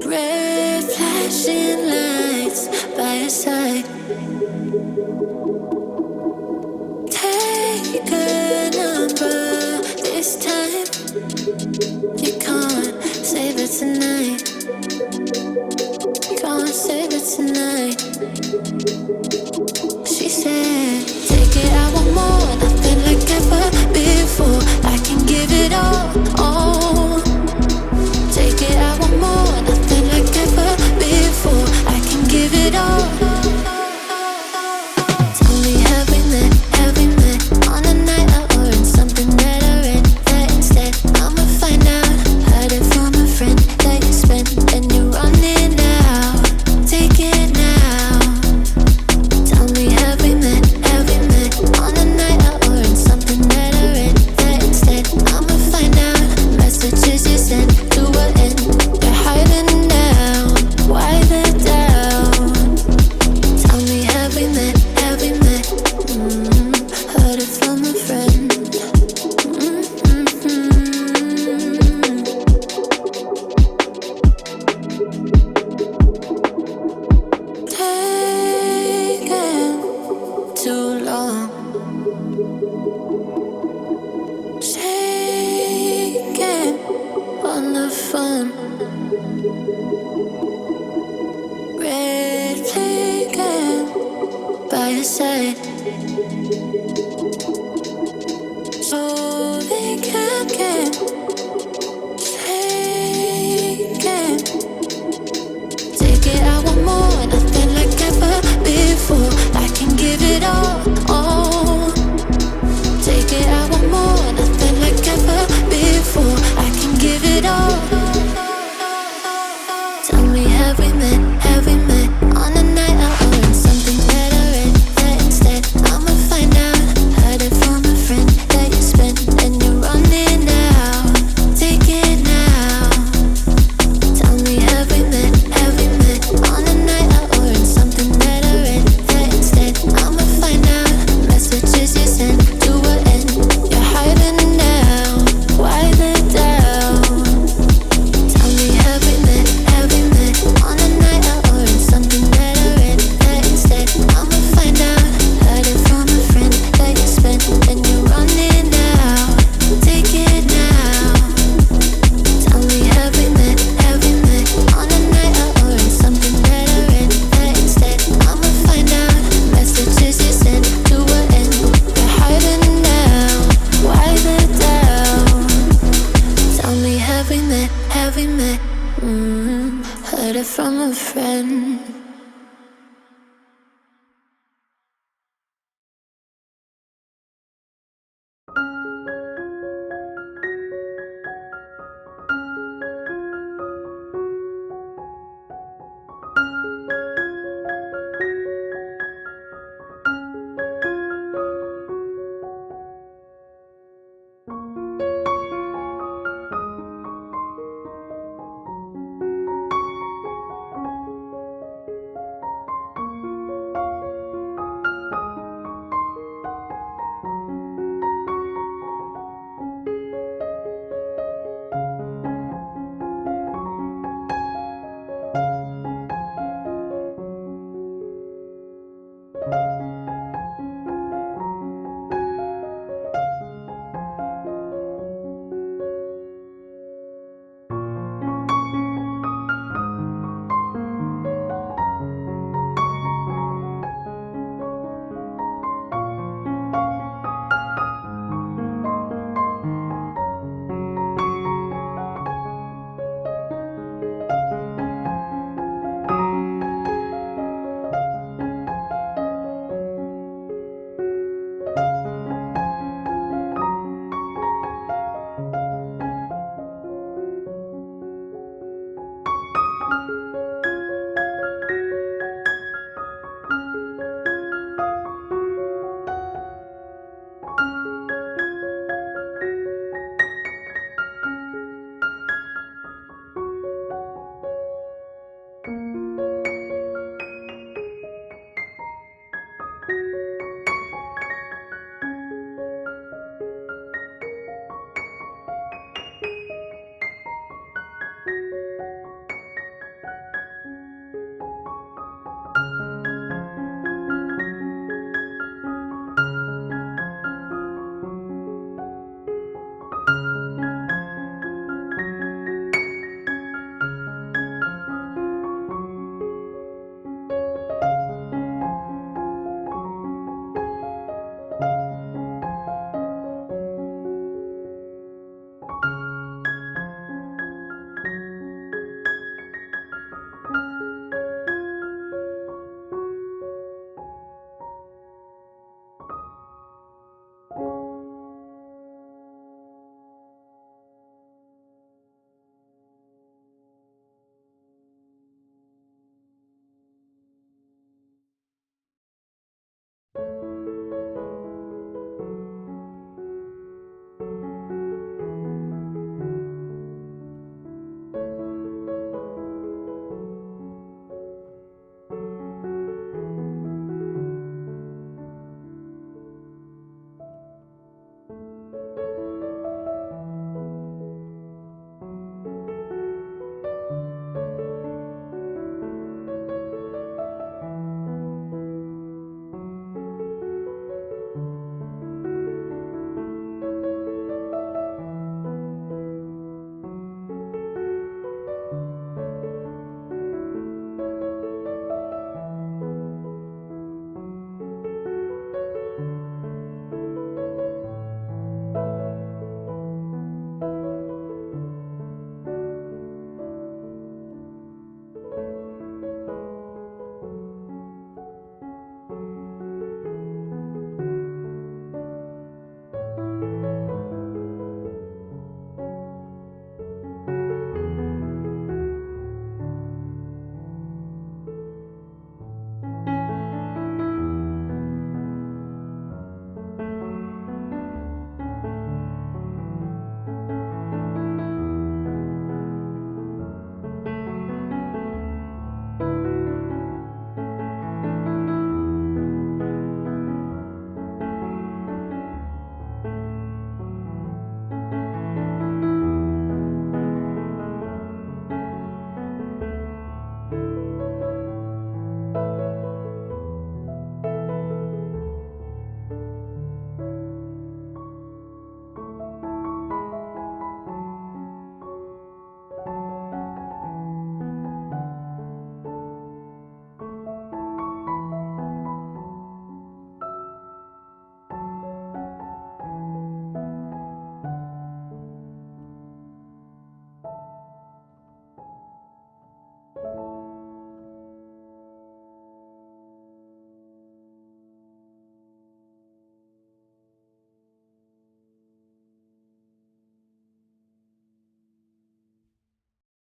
Red flashing lights by your side. Take a number this time. You can't save it tonight. Can't save it tonight. She said, take it, I want more. Nothing like ever before. I can give it all. Take it, I want more. Nothing like ever before. I can give it all. Tell me, have we met on a night out or in something that I read? That instead, I'ma find out. Heard it from a friend that you spent and you're running out. Take it now. Tell me, have we met on a night out or in something that I read? That instead, I'ma find out. Messages you sent to an end. They're hiding down. Why the doubt? Tell me, have we met? Heard it from a friend. Taking too long. Shaking on the phone. Red flagging by your side.